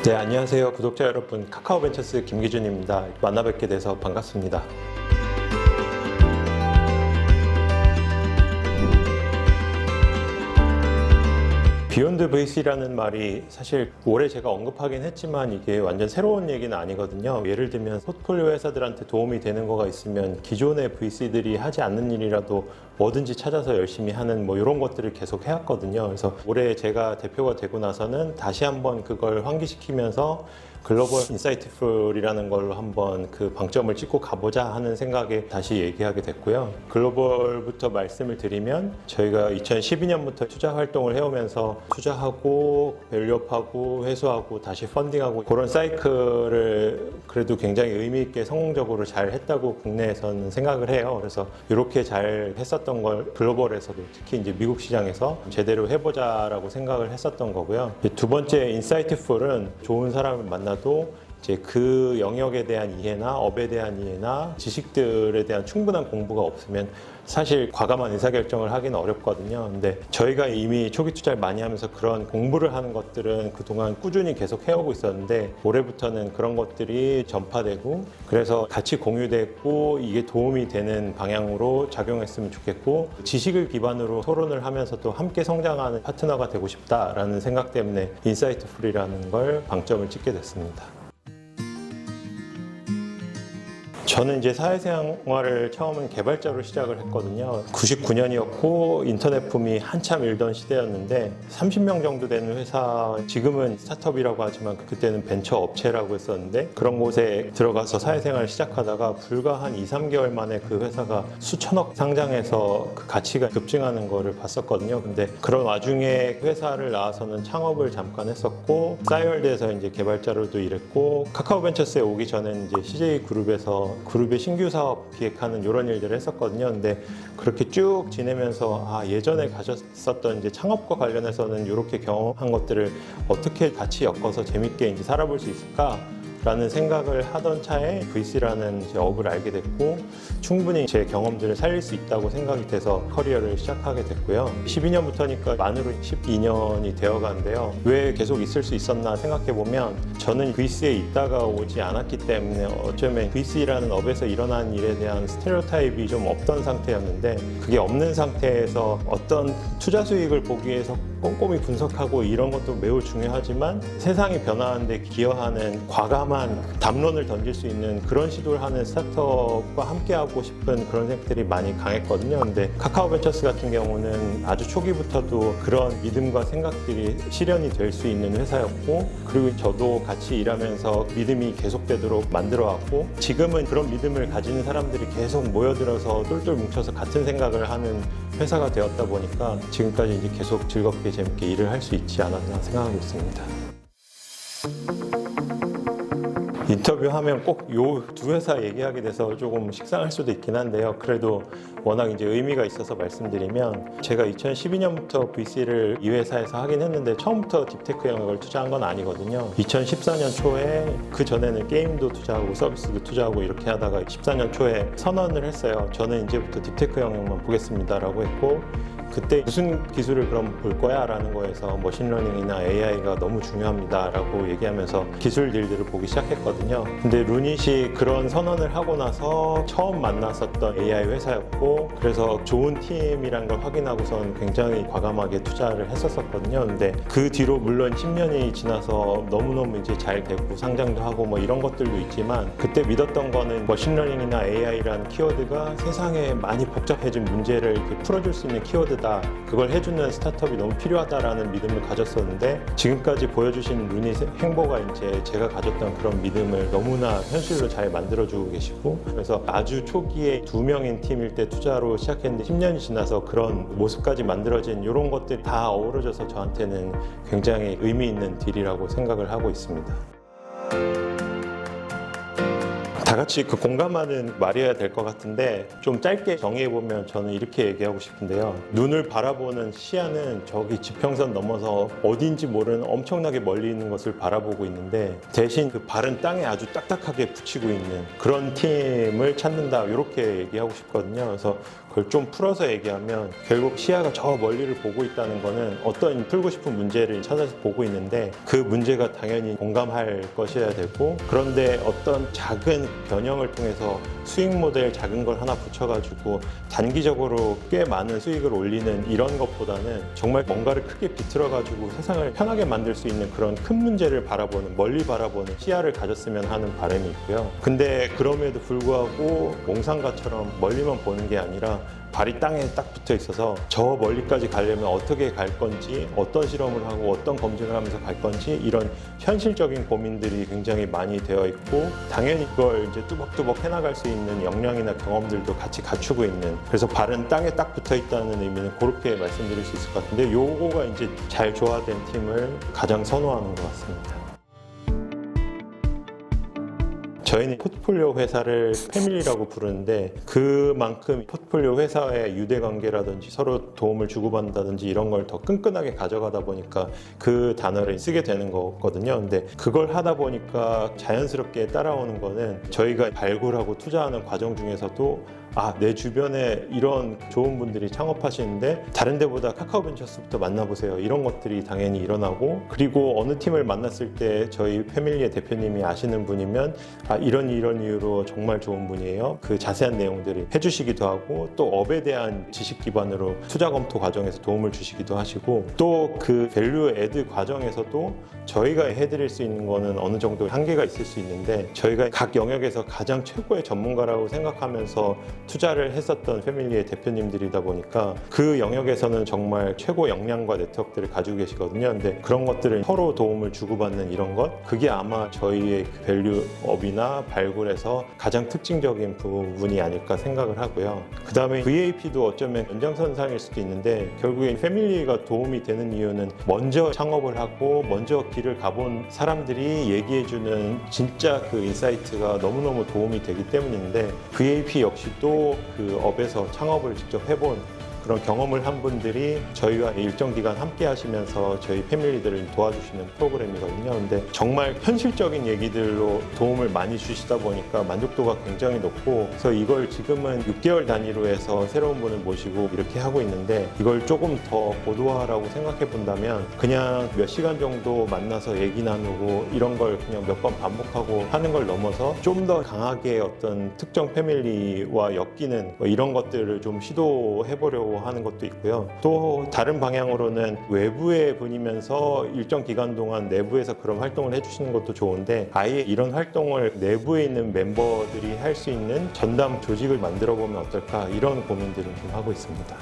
네, 안녕하세요. 구독자 여러분, 카카오벤처스 김기준입니다. 만나 뵙게 돼서 반갑습니다. 비욘드 VC라는 말이 사실 올해 제가 언급하긴 했지만 이게 완전 새로운 얘기는 아니거든요. 예를 들면 포트폴리오 회사들한테 도움이 되는 거가 있으면 기존의 VC들이 하지 않는 일이라도 뭐든지 찾아서 열심히 하는 이런 것들을 계속 해왔거든요. 그래서 올해 제가 대표가 되고 나서는 다시 한번 그걸 환기시키면서 글로벌 인사이트풀이라는 걸로 한번 그 방점을 찍고 가보자 하는 생각에 다시 얘기하게 됐고요. 글로벌부터 말씀을 드리면 저희가 2012년부터 투자 활동을 해오면서 투자하고 밸류업하고 회수하고 다시 펀딩하고 그런 사이클을 그래도 굉장히 의미 있게 성공적으로 잘 했다고 국내에서는 생각을 해요. 그래서 이렇게 잘 했었던 걸 글로벌에서도 특히 이제 미국 시장에서 제대로 해보자라고 생각을 했었던 거고요. 두 번째 인사이트풀은 좋은 사람을 만나도 이제 그 영역에 대한 이해나 업에 대한 이해나 지식들에 대한 충분한 공부가 없으면 사실 과감한 의사결정을 하기는 어렵거든요. 근데 저희가 이미 초기 투자를 많이 하면서 그런 공부를 하는 것들은 그동안 꾸준히 계속 해오고 있었는데 올해부터는 그런 것들이 전파되고 그래서 같이 공유되고 이게 도움이 되는 방향으로 작용했으면 좋겠고 지식을 기반으로 토론을 하면서도 함께 성장하는 파트너가 되고 싶다라는 생각 때문에 인사이트풀이라는 걸 방점을 찍게 됐습니다. 저는 이제 사회생활을 처음은 개발자로 시작을 했거든요. 99년이었고 인터넷 붐이 한참 일던 시대였는데 30명 정도 되는 회사, 지금은 스타트업이라고 하지만 그때는 벤처 업체라고 했었는데 그런 곳에 들어가서 사회생활을 시작하다가 불과 한 2, 3개월 만에 그 회사가 수천억 상장해서 그 가치가 급증하는 거를 봤었거든요. 근데 그런 와중에 회사를 나와서는 창업을 잠깐 했었고 싸이월드에서 이제 개발자로도 일했고 카카오벤처스에 오기 전에 이제 CJ그룹에서 그룹의 신규 사업 기획하는 이런 일들을 했었거든요. 근데 그렇게 쭉 지내면서 예전에 가졌었던 이제 창업과 관련해서는 이렇게 경험한 것들을 어떻게 같이 엮어서 재밌게 이제 살아볼 수 있을까? 라는 생각을 하던 차에 VC라는 이제 업을 알게 됐고 충분히 제 경험들을 살릴 수 있다고 생각이 돼서 커리어를 시작하게 됐고요. 12년부터니까 만으로 12년이 되어가는데요. 왜 계속 있을 수 있었나 생각해보면 저는 VC에 있다가 오지 않았기 때문에 어쩌면 VC라는 업에서 일어난 일에 대한 스테레오타입이 좀 없던 상태였는데 그게 없는 상태에서 어떤 투자 수익을 보기 위해서 꼼꼼히 분석하고 이런 것도 매우 중요하지만 세상이 변화하는데 기여하는 과감한 담론을 던질 수 있는 그런 시도를 하는 스타트업과 함께하고 싶은 그런 생각들이 많이 강했거든요. 근데 카카오벤처스 같은 경우는 아주 초기부터도 그런 믿음과 생각들이 실현이 될 수 있는 회사였고 그리고 저도 같이 일하면서 믿음이 계속되도록 만들어왔고 지금은 그런 믿음을 가지는 사람들이 계속 모여들어서 똘똘 뭉쳐서 같은 생각을 하는 회사가 되었다 보니까 지금까지 이제 계속 즐겁게 재밌게 일을 할 수 있지 않았나 생각하고 있습니다. 인터뷰하면 꼭 요 두 회사 얘기하게 돼서 조금 식상할 수도 있긴 한데요. 그래도 워낙 이제 의미가 있어서 말씀드리면 제가 2012년부터 VC를 이 회사에서 하긴 했는데 처음부터 딥테크 영역을 투자한 건 아니거든요. 2014년 초에 그 전에는 게임도 투자하고 서비스도 투자하고 이렇게 하다가 14년 초에 선언을 했어요. 저는 이제부터 딥테크 영역만 보겠습니다라고 했고 그때 무슨 기술을 그럼 볼 거야? 라는 거에서 머신러닝이나 AI가 너무 중요합니다 라고 얘기하면서 기술 딜들을 보기 시작했거든요. 근데 루닛이 그런 선언을 하고 나서 처음 만났었던 AI 회사였고 그래서 좋은 팀이란 걸 확인하고선 굉장히 과감하게 투자를 했었거든요. 근데 그 뒤로 물론 10년이 지나서 너무너무 이제 잘 되고 상장도 하고 이런 것들도 있지만 그때 믿었던 거는 머신러닝이나 AI라는 키워드가 세상에 많이 복잡해진 문제를 이렇게 풀어줄 수 있는 키워드 그걸 해주는 스타트업이 너무 필요하다라는 믿음을 가졌었는데 지금까지 보여주신 루닛 행보가 이제 제가 가졌던 그런 믿음을 너무나 현실로 잘 만들어주고 계시고 그래서 아주 초기에 2명인 팀일 때 투자로 시작했는데 10년이 지나서 그런 모습까지 만들어진 이런 것들이 다 어우러져서 저한테는 굉장히 의미 있는 딜이라고 생각을 하고 있습니다. 다 같이 그 공감하는 말이어야 될 것 같은데 좀 짧게 정의해보면 저는 이렇게 얘기하고 싶은데요. 눈을 바라보는 시야는 저기 지평선 넘어서 어딘지 모르는 엄청나게 멀리 있는 것을 바라보고 있는데 대신 그 발은 땅에 아주 딱딱하게 붙이고 있는 그런 팀을 찾는다 이렇게 얘기하고 싶거든요. 그래서 그걸 좀 풀어서 얘기하면 결국 시야가 저 멀리를 보고 있다는 거는 어떤 풀고 싶은 문제를 찾아서 보고 있는데 그 문제가 당연히 공감할 것이어야 되고, 그런데 어떤 작은 변형을 통해서 수익 모델 작은 걸 하나 붙여가지고 단기적으로 꽤 많은 수익을 올리는 이런 것보다는 정말 뭔가를 크게 비틀어가지고 세상을 편하게 만들 수 있는 그런 큰 문제를 바라보는, 멀리 바라보는 시야를 가졌으면 하는 바람이 있고요. 근데 그럼에도 불구하고 몽상가처럼 멀리만 보는 게 아니라 발이 땅에 딱 붙어 있어서 저 멀리까지 가려면 어떻게 갈 건지, 어떤 실험을 하고 어떤 검증을 하면서 갈 건지, 이런 현실적인 고민들이 굉장히 많이 되어 있고, 당연히 그걸 이제 뚜벅뚜벅 해나갈 수 있는 역량이나 경험들도 같이 갖추고 있는, 그래서 발은 땅에 딱 붙어 있다는 의미는 그렇게 말씀드릴 수 있을 것 같은데, 요거가 이제 잘 조화된 팀을 가장 선호하는 것 같습니다. 저희는 포트폴리오 회사를 패밀리라고 부르는데, 그만큼 포트폴리오 회사의 유대관계라든지 서로 도움을 주고받는다든지 이런 걸 더 끈끈하게 가져가다 보니까 그 단어를 쓰게 되는 거거든요. 근데 그걸 하다 보니까 자연스럽게 따라오는 거는, 저희가 발굴하고 투자하는 과정 중에서도 내 주변에 이런 좋은 분들이 창업하시는데 다른 데보다 카카오벤처스부터 만나보세요, 이런 것들이 당연히 일어나고, 그리고 어느 팀을 만났을 때 저희 패밀리의 대표님이 아시는 분이면 이런 이유로 정말 좋은 분이에요, 그 자세한 내용들을 해주시기도 하고, 또 업에 대한 지식 기반으로 투자 검토 과정에서 도움을 주시기도 하시고, 또 그 밸류 애드 과정에서도 저희가 해드릴 수 있는 거는 어느 정도 한계가 있을 수 있는데, 저희가 각 영역에서 가장 최고의 전문가라고 생각하면서 투자를 했었던 패밀리의 대표님들이다 보니까 그 영역에서는 정말 최고 역량과 네트워크들을 가지고 계시거든요. 근데 그런 것들을 서로 도움을 주고받는 이런 것, 그게 아마 저희의 밸류업이나 발굴에서 가장 특징적인 부분이 아닐까 생각을 하고요. 그 다음에 VAP도 어쩌면 연장선상일 수도 있는데, 결국엔 패밀리가 도움이 되는 이유는 먼저 창업을 하고 먼저 길을 가본 사람들이 얘기해주는 진짜 그 인사이트가 너무너무 도움이 되기 때문인데, VAP 역시도 그 업에서 창업을 직접 해본 그런 경험을 한 분들이 저희와 일정 기간 함께 하시면서 저희 패밀리들을 도와주시는 프로그램이거든요. 근데 정말 현실적인 얘기들로 도움을 많이 주시다 보니까 만족도가 굉장히 높고, 그래서 이걸 지금은 6개월 단위로 해서 새로운 분을 모시고 이렇게 하고 있는데, 이걸 조금 더 고도화라고 생각해 본다면 그냥 몇 시간 정도 만나서 얘기 나누고 이런 걸 그냥 몇 번 반복하고 하는 걸 넘어서 좀 더 강하게 어떤 특정 패밀리와 엮이는 이런 것들을 좀 시도해 보려고 하는 것도 있고요. 또 다른 방향으로는 외부의 분이면서 일정 기간 동안 내부에서 그런 활동을 해주시는 것도 좋은데, 아예 이런 활동을 내부에 있는 멤버들이 할 수 있는 전담 조직을 만들어 보면 어떨까, 이런 고민들을 좀 하고 있습니다.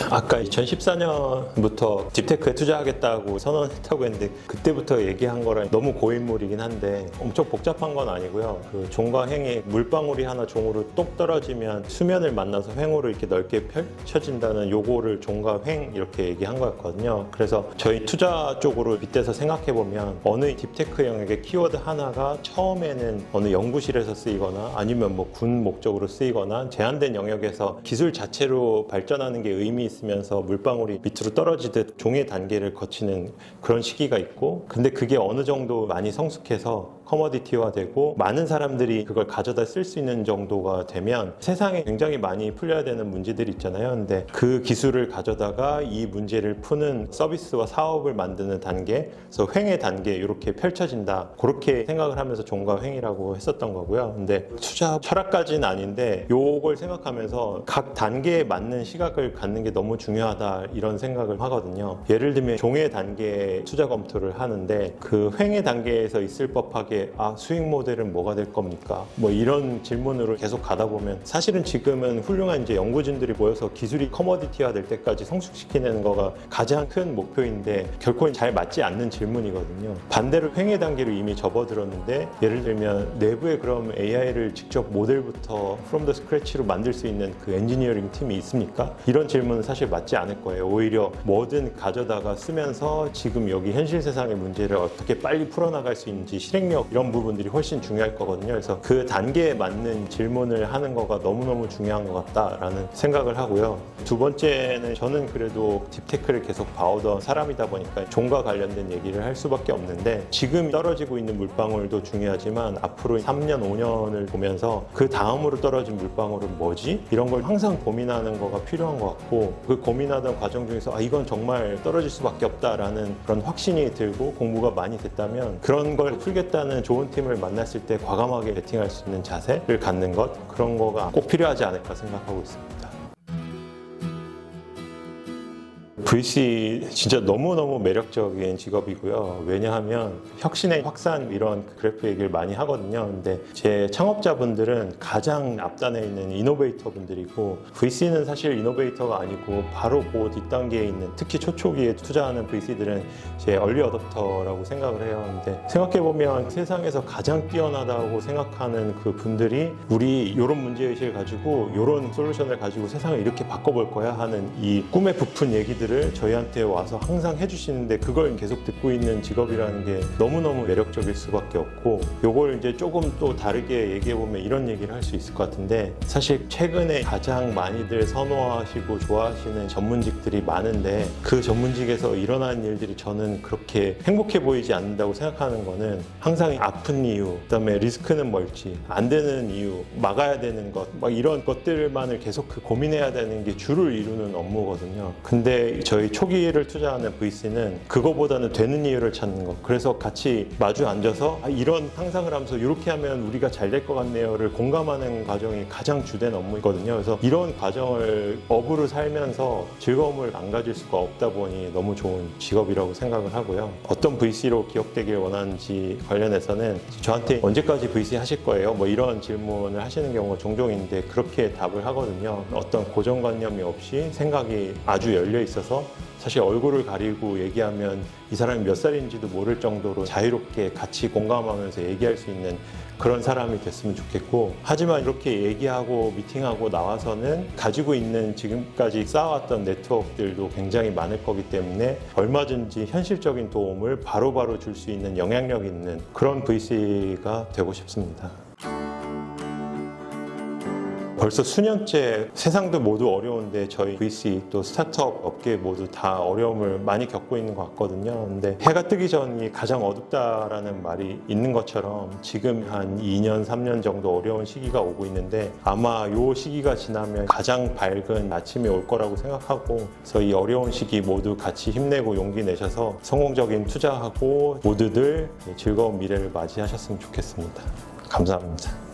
아까 2014년부터 딥테크에 투자하겠다고 선언했다고 했는데, 그때부터 얘기한 거랑 너무 고인물이긴 한데 엄청 복잡한 건 아니고요. 그 종과 횡이 물방울이 하나 종으로 똑 떨어지면 수면을 만나서 횡으로 이렇게 넓게 펼쳐진다는 요거를 종과 횡 이렇게 얘기한 거였거든요. 그래서 저희 투자 쪽으로 빗대서 생각해 보면, 어느 딥테크 영역의 키워드 하나가 처음에는 어느 연구실에서 쓰이거나 아니면 뭐 군 목적으로 쓰이거나 제한된 영역에서 기술 자체로 발전하는 게 의미 있으면서 물방울이 밑으로 떨어지듯 종의 단계를 거치는 그런 시기가 있고, 근데 그게 어느 정도 많이 성숙해서 커머디티화되고 많은 사람들이 그걸 가져다 쓸 수 있는 정도가 되면 세상에 굉장히 많이 풀려야 되는 문제들이 있잖아요. 근데 그 기술을 가져다가 이 문제를 푸는 서비스와 사업을 만드는 단계, 그래서 횡의 단계 이렇게 펼쳐진다, 그렇게 생각을 하면서 종과 횡이라고 했었던 거고요. 근데 투자 철학까지는 아닌데 요걸 생각하면서 각 단계에 맞는 시각을 갖는 게 너무 중요하다, 이런 생각을 하거든요. 예를 들면 종의 단계에 투자 검토를 하는데, 그 횡의 단계에서 있을 법하게 수익 모델은 뭐가 될 겁니까? 뭐 이런 질문으로 계속 가다 보면, 사실은 지금은 훌륭한 이제 연구진들이 모여서 기술이 커머디티화 될 때까지 성숙시키는 거가 가장 큰 목표인데, 결코 잘 맞지 않는 질문이거든요. 반대로 횡의 단계로 이미 접어들었는데, 예를 들면 내부에 그럼 AI를 직접 모델부터 from the scratch로 만들 수 있는 그 엔지니어링 팀이 있습니까? 이런 질문은 사실 맞지 않을 거예요. 오히려 뭐든 가져다가 쓰면서 지금 여기 현실 세상의 문제를 어떻게 빨리 풀어나갈 수 있는지 실행력 이런 부분들이 훨씬 중요할 거거든요. 그래서 그 단계에 맞는 질문을 하는 거가 너무너무 중요한 것 같다라는 생각을 하고요. 두 번째는 저는 그래도 딥테크를 계속 봐오던 사람이다 보니까 종과 관련된 얘기를 할 수밖에 없는데, 지금 떨어지고 있는 물방울도 중요하지만 앞으로 3년, 5년을 보면서 그 다음으로 떨어진 물방울은 뭐지? 이런 걸 항상 고민하는 거가 필요한 것 같고, 그 고민하던 과정 중에서 이건 정말 떨어질 수밖에 없다라는 그런 확신이 들고 공부가 많이 됐다면, 그런 걸 풀겠다는 좋은 팀을 만났을 때 과감하게 베팅할 수 있는 자세를 갖는 것, 그런 거가 꼭 필요하지 않을까 생각하고 있습니다. VC 진짜 너무너무 매력적인 직업이고요. 왜냐하면 혁신의 확산 이런 그래프 얘기를 많이 하거든요. 근데 제 창업자분들은 가장 앞단에 있는 이노베이터 분들이고, VC는 사실 이노베이터가 아니고 바로 그 뒷단계에 있는, 특히 초초기에 투자하는 VC들은 제 얼리 어댑터라고 생각을 해요. 근데 생각해보면 세상에서 가장 뛰어나다고 생각하는 그 분들이 우리 이런 문제의식을 가지고 이런 솔루션을 가지고 세상을 이렇게 바꿔볼 거야 하는 이 꿈에 부푼 얘기들을 저희한테 와서 항상 해주시는데, 그걸 계속 듣고 있는 직업이라는 게 너무너무 매력적일 수밖에 없고, 요걸 이제 조금 또 다르게 얘기해보면 이런 얘기를 할 수 있을 것 같은데, 사실 최근에 가장 많이들 선호하시고 좋아하시는 전문직들이 많은데, 그 전문직에서 일어나는 일들이 저는 그렇게 행복해 보이지 않는다고 생각하는 거는, 항상 아픈 이유, 그다음에 리스크는 뭘지, 안 되는 이유, 막아야 되는 것, 막 이런 것들만을 계속 고민해야 되는 게 주를 이루는 업무거든요. 근데 저희 초기를 투자하는 VC는 그거보다는 되는 이유를 찾는 거, 그래서 같이 마주 앉아서 이런 상상을 하면서 이렇게 하면 우리가 잘 될 것 같네요를 공감하는 과정이 가장 주된 업무이거든요. 그래서 이런 과정을 업으로 살면서 즐거움을 안 가질 수가 없다 보니 너무 좋은 직업이라고 생각을 하고요. 어떤 VC로 기억되길 원하는지 관련해서는 저한테 언제까지 VC 하실 거예요? 뭐 이런 질문을 하시는 경우가 종종 있는데, 그렇게 답을 하거든요. 어떤 고정관념이 없이 생각이 아주 열려 있어서, 사실 얼굴을 가리고 얘기하면 이 사람이 몇 살인지도 모를 정도로 자유롭게 같이 공감하면서 얘기할 수 있는 그런 사람이 됐으면 좋겠고, 하지만 이렇게 얘기하고 미팅하고 나와서는 가지고 있는 지금까지 쌓아왔던 네트워크들도 굉장히 많을 거기 때문에 얼마든지 현실적인 도움을 바로바로 줄 수 있는 영향력 있는 그런 VC가 되고 싶습니다. 벌써 수년째 세상도 모두 어려운데 저희 VC 또 스타트업 업계 모두 다 어려움을 많이 겪고 있는 것 같거든요. 근데 해가 뜨기 전이 가장 어둡다라는 말이 있는 것처럼 지금 한 2년, 3년 정도 어려운 시기가 오고 있는데, 아마 이 시기가 지나면 가장 밝은 아침이 올 거라고 생각하고, 그래서 이 어려운 시기 모두 같이 힘내고 용기 내셔서 성공적인 투자하고 모두들 즐거운 미래를 맞이하셨으면 좋겠습니다. 감사합니다.